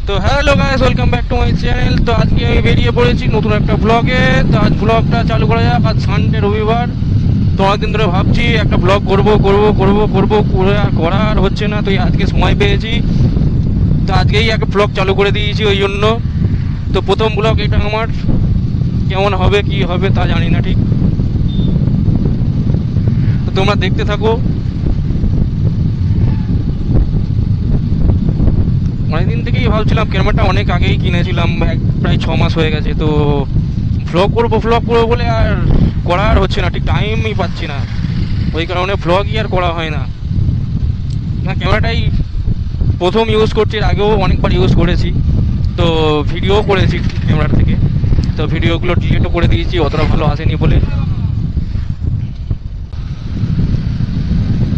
তো hello guys, welcome back to my channel. তো আজকে আমি বেরিয়ে পড়েছি নতুন একটা ব্লগে। তো আজ ব্লগটা চালু করা যাক। আজ সানডে, রবিবার। তো অনেকদিন ধরে ভাবছি একটা ব্লগ করবো করে আর করা আর হচ্ছে না। তো আজকে সময় পেয়েছি, তো আজকেই একটা ব্লগ চালু করে দিয়েছি ওই জন্য। তো প্রথম ব্লগ এটা আমার, কেমন হবে কি হবে তা জানি না ঠিক। তো তোমরা দেখতে থাকো। অনেকদিন থেকেই ভাবছিলাম, ক্যামেরাটা অনেক আগেই কিনেছিলাম, প্রায় 6 মাস হয়ে গেছে। তো ভ্লগ করবো বলে আর করা আর হচ্ছে না, ঠিক টাইমই পাচ্ছি না। ওই কারণে ভ্লগই আর করা হয় না। ক্যামেরাটাই প্রথম ইউজ করছি, এর আগেও অনেকবার ইউজ করেছি। তো ভিডিও করেছি ক্যামেরা থেকে, তো ভিডিওগুলো ডিলিটও করে দিয়েছি, অতটা ভালো আসেনি বলে।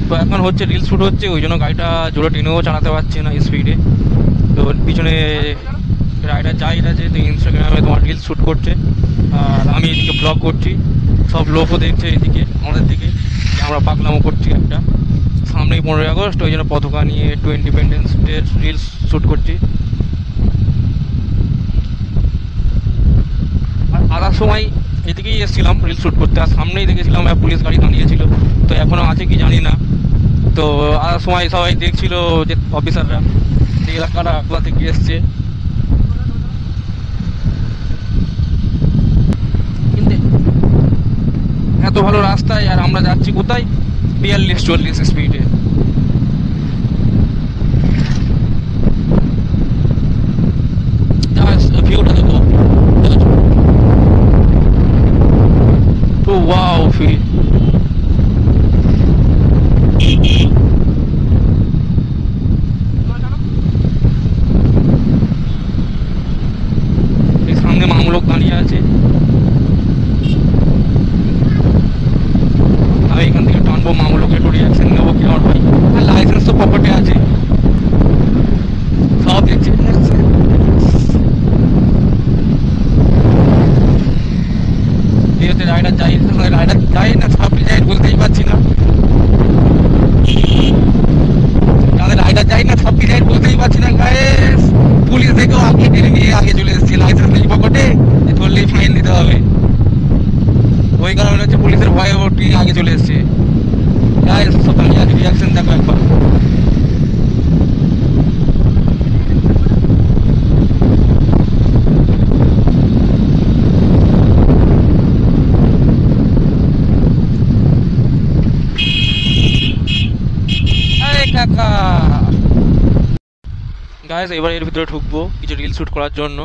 তো এখন হচ্ছে রিল শ্যুট হচ্ছে, ওই জন্য গাড়িটা জোরে টেনেও চালাতে পারছি না স্পিডে। তো পিছনে রাইডার জাহিদ আছে, তো ইনস্টাগ্রামে তোমার রিলস শ্যুট করছে, আর আমি এদিকে ব্লগ করছি। সব লোকও দেখছে এদিকে আমাদের দিকে, আমরা পাগলামো করছি একটা। সামনেই 15ই আগস্ট, ওই জন্য পতাকা নিয়ে একটু ইন্ডিপেন্ডেন্স ডে রিলস শ্যুট করছি। আর আসার সময় এদিকেই এসেছিলাম রিলস শ্যুট করতে, আর সামনেই দেখেছিলাম পুলিশ গাড়ি দাঁড়িয়েছিল। তো এখনও আছে কি জানি না। তো আসার সময় সবাই দেখছিল যে অফিসাররা যে এলাকাটা কোথা থেকে এসছে। কিন্তু এত ভালো রাস্তায় আর আমরা যাচ্ছি কোথায়, 42-40 স্পিডে। ভিউটা দেখো, তো ওয়াও ফিল। সামনে মামলোক দাঁড়িয়ে আছে, আমি এখান থেকে টানবো মামলোকে, একটু রিয়াকশন নেবো কি আমার ভাই। আর লাইসেন্স তো পকেটে আছে, সব দেখছে। এই হচ্ছে রাইডার যাই না, সাপ্লি যাই বলতেই পারছি না। তাদের রাইডার যাই না, সাপ্লি যাই বলতেই পারছি না গাইস। পুলিশ দেখেও আগে টেনে নিয়ে আগে চলে এসেছে, লাইসেন্স নেই পকেটে, ধরলেই ফাইন দিতে হবে। ওই কারণে হচ্ছে পুলিশের ভয়ে ওটি আগে চলে এসেছে। গাইস সবাই আগে রিয়াকশন দেখো একবার। কাকা গাইস, এবার এর ভিতরে ঢুকবো কিছু রিল শ্যুট করার জন্য।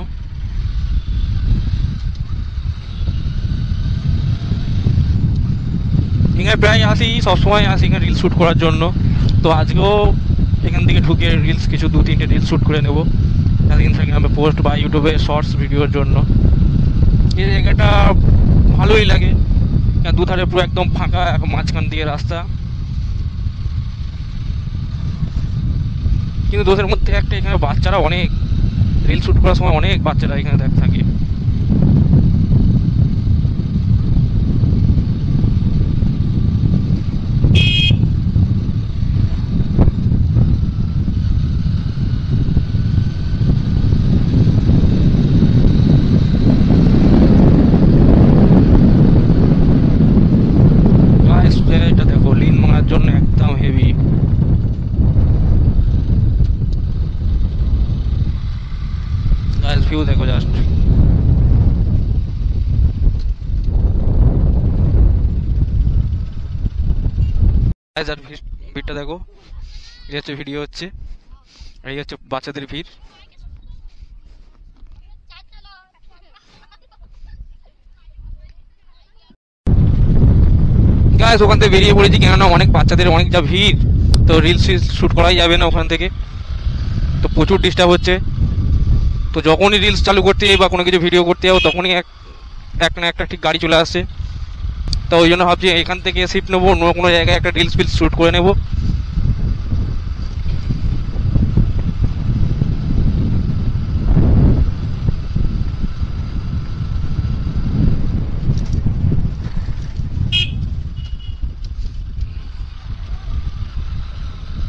এখানে প্রায় আসি, সবসময় আসি এখানে রিল শ্যুট করার জন্য। তো আজকেও এখান থেকে ঢুকে রিলস কিছু 2-3টে রিলস শ্যুট করে নেবো, ইনস্টাগ্রামে পোস্ট বা ইউটিউবে শর্টস ভিডিওর জন্য। এই জায়গাটা ভালোই লাগে, দুধারে পুরো একদম ফাঁকা, মাঝখান দিয়ে রাস্তা। কিন্তু দোষের মধ্যে একটা, এখানে বাচ্চারা অনেক, রিল শ্যুট করার সময় অনেক বাচ্চারা এখানে থাকে। এটা দেখো, লিন মারার জন্য একদম হেভি। ভিউ দেখো জাস্ট। ভিড়টা দেখো, এই হচ্ছে ভিডিও হচ্ছে, এই হচ্ছে বাচ্চাদের ভিড়। গাইস ওখান থেকে বেরিয়ে পড়েছি, কেননা অনেক বাচ্চাদের অনেক যা ভিড়, তো রিলস শ্যুট করাই যাবে না ওখান থেকে, তো প্রচুর ডিস্টার্ব হচ্ছে। তো যখনই রিলস চালু করতে যাই বা কোনো কিছু ভিডিও করতে যাবো, তখনই একটা না একটা ঠিক গাড়ি চলে আসছে। তো ওই জন্য ভাবছি এখান থেকে শিফট নেবো, অন্য কোনো জায়গায় একটা রিলস শ্যুট করে নেবো।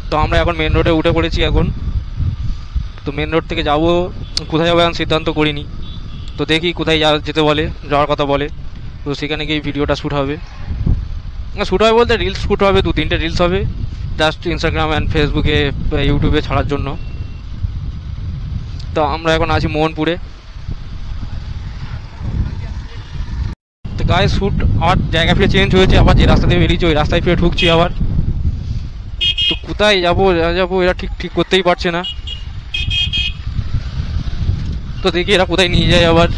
তো আমরা এখন মেন রোডে উঠে পড়েছি এখন। তো মেন রোড থেকে যাব, কোথায় যাবো এখন সিদ্ধান্ত করিনি। তো দেখি কোথায় যেতে বলে, যাওয়ার কথা বলে, তো সেখানে গিয়ে ভিডিওটা শ্যুট হবে। শ্যুট হবে বলতে রিলস শ্যুট হবে, 2-3টে রিলস হবে জাস্ট ইনস্টাগ্রাম অ্যান্ড ফেসবুকে, ইউটিউবে ছাড়ার জন্য। তো আমরা এখন আছি মোহনপুরে। তো গায়ে শ্যুট আবার জায়গা ফিরে চেঞ্জ হয়েছে, আবার যে রাস্তা দিয়ে বেরিয়েছি ওই রাস্তায় ফিরে ঢুকছি আবার। তো কোথায় যাবো এরা ঠিক করতেই পারছে না। তো দেখি এরা কোথায় নিয়ে যায় আবার।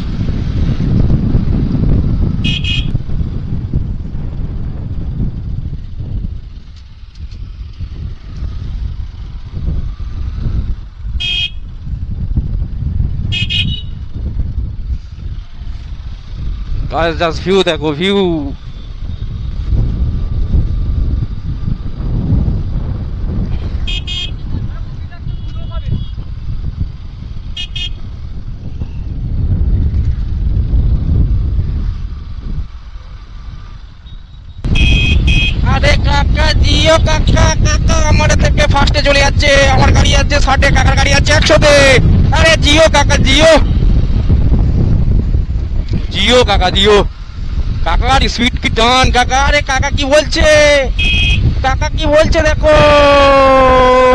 জাস্ট ভিউ দেখো, ভিউ। আরে কাকা জিও, কাকা আমার থেকে ফার্স্টে চলে যাচ্ছে, আমার গাড়ি যাচ্ছে 60-এ, কাকার গাড়ি যাচ্ছে 100-তে। আরে জিও কাকা জিও, কাকা জিও। কাকার স্পিড কি টান কাকা। আরে কাকা কি বলছে দেখো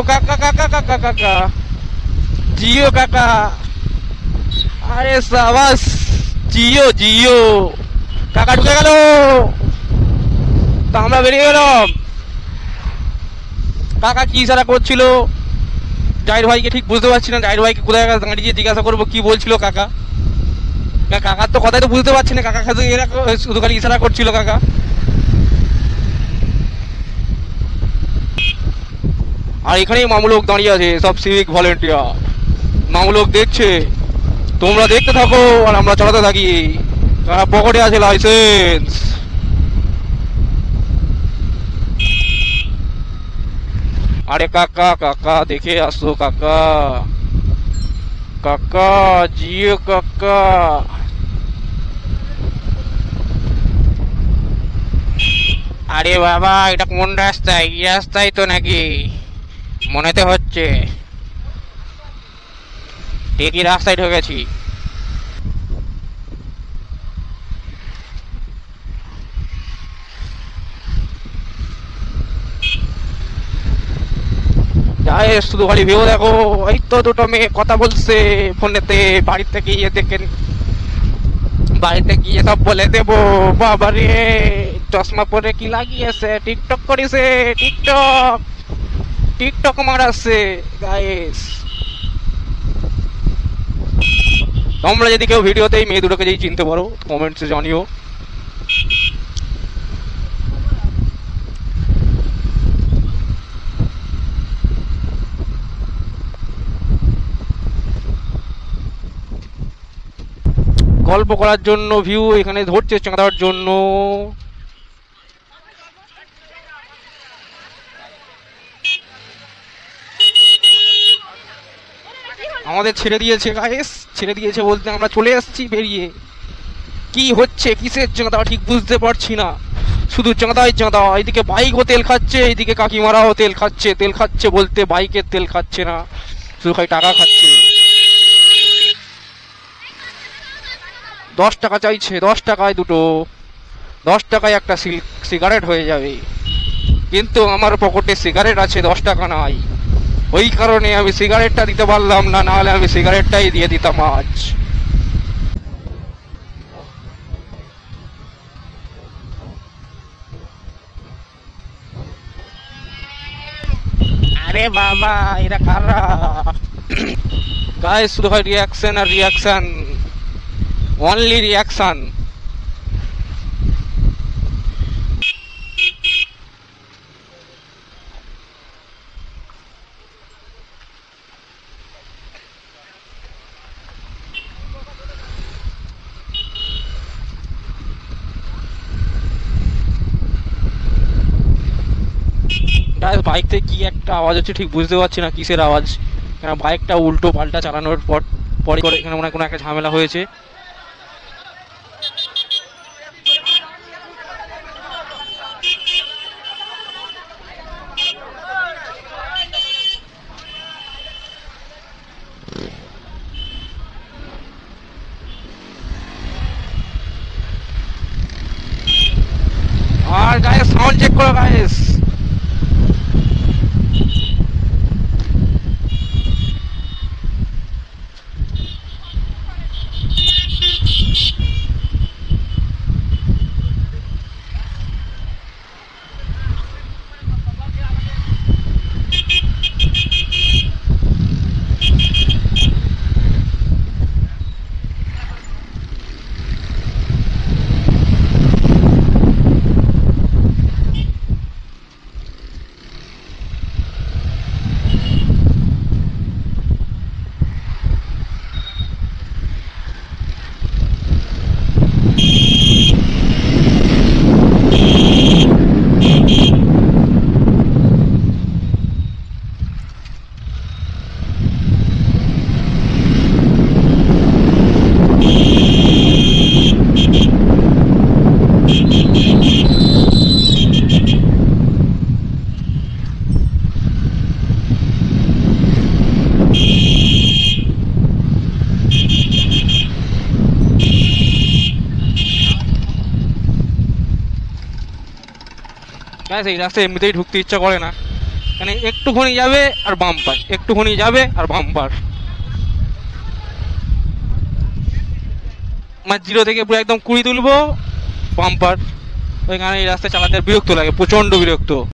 কাকা জিও কাকা। আরে সাবাস জিও কাকা ঢুকে গেল। তো আমরা বেরিয়ে গেলাম। কাকা কি ইশারা করছিল জাহির ভাইকে ঠিক বুঝতে পারছি না, জাহির ভাইকে কোথায় দাঁড়িয়ে জিজ্ঞাসা করবো কি বলছিল কাকা। কাকার তো কথাই তো বুঝতে পারছি না, কাকা শুধু খালি ইশারা করছিল কাকা। আর এখানেই মামুলোক দাঁড়িয়ে আছে, সব সিভিক ভলেন্টিয়ার। মামুলোক দেখছে, তোমরা দেখতে থাকো আর আমরা চালাতে থাকি। পকেটে আছে লাইসেন্স। আরে কাকা দেখে আসো কাকা জিও কাকা। আরে বাবা এটা কোন রাস্তায়? এই রাস্তায় তো নাকি মনে তো হচ্ছে ঠিকই রাস্তায় ঢুকেছি। শুধু খালি ভিউ দেখো, এই তো দুটো মেয়ে কথা বলছে ফোনেতে। বাড়িতে গিয়ে সব বলে দেবো। বাবারে চশমা পরে কি লাগিয়েছে, টিকটক করিছে, টিকটক মারাচ্ছে গাইস। তোমরা যদি কেউ ভিডিওতে এই মেয়ে দুটোকে যদি চিনতে পারো কমেন্টসে জানিও। গল্প করার জন্য ভিউ এখানে ধরছে চাঁদার জন্য। আমাদের ছেড়ে দিয়েছে গাইস, ছেড়ে দিয়েছে বলতে আমরা চলে আসছি বেরিয়ে। কি হচ্ছে, কিসের চাঁদা ঠিক বুঝতে পারছি না, শুধু চাঁদাই চাঁদা। এইদিকে বাইকও তেল খাচ্ছে, এইদিকে কাকিমারাও তেল খাচ্ছে বলতে বাইকের তেল খাচ্ছে না, শুধু খালি টাকা খাচ্ছে। 10 টাকা চাইছে, 10 টাকায় দুটো, 10 টাকায় একটা সিগারেট হয়ে যাবে। কিন্তু আমার পকেটে সিগারেট আছে, 10 টাকা নাই। ওই কারণে আমি সিগারেটটা দিতে পারলাম না, নাহলে আমি সিগারেটটাই দিয়ে দিতাম আজ। আরে বাবা এরা কারা গাইস? শুধু হয় রিয়াকশন আর রিয়াকশন, অনলি রিয়াকশন। বাইক থেকে কি একটা আওয়াজ হচ্ছে, ঠিক বুঝতে পারছি না কিসের আওয়াজ। কেন বাইকটা উল্টো পাল্টা চালানোর পরে এখানে মনে হয় কোনো একটা ঝামেলা হয়েছে। করো গাইস। এই রাস্তায় এমনিতেই ঢুকতে ইচ্ছা করে না, মানে একটুখানি যাবে আর বাম্পার, একটুখানি যাবে আর বাম্পার। আমার 0 থেকে পুরো একদম 20 তুলবো, বাম্পার। ওই কারণে এই রাস্তায় চালাতে বিরক্ত লাগে, প্রচন্ড বিরক্ত।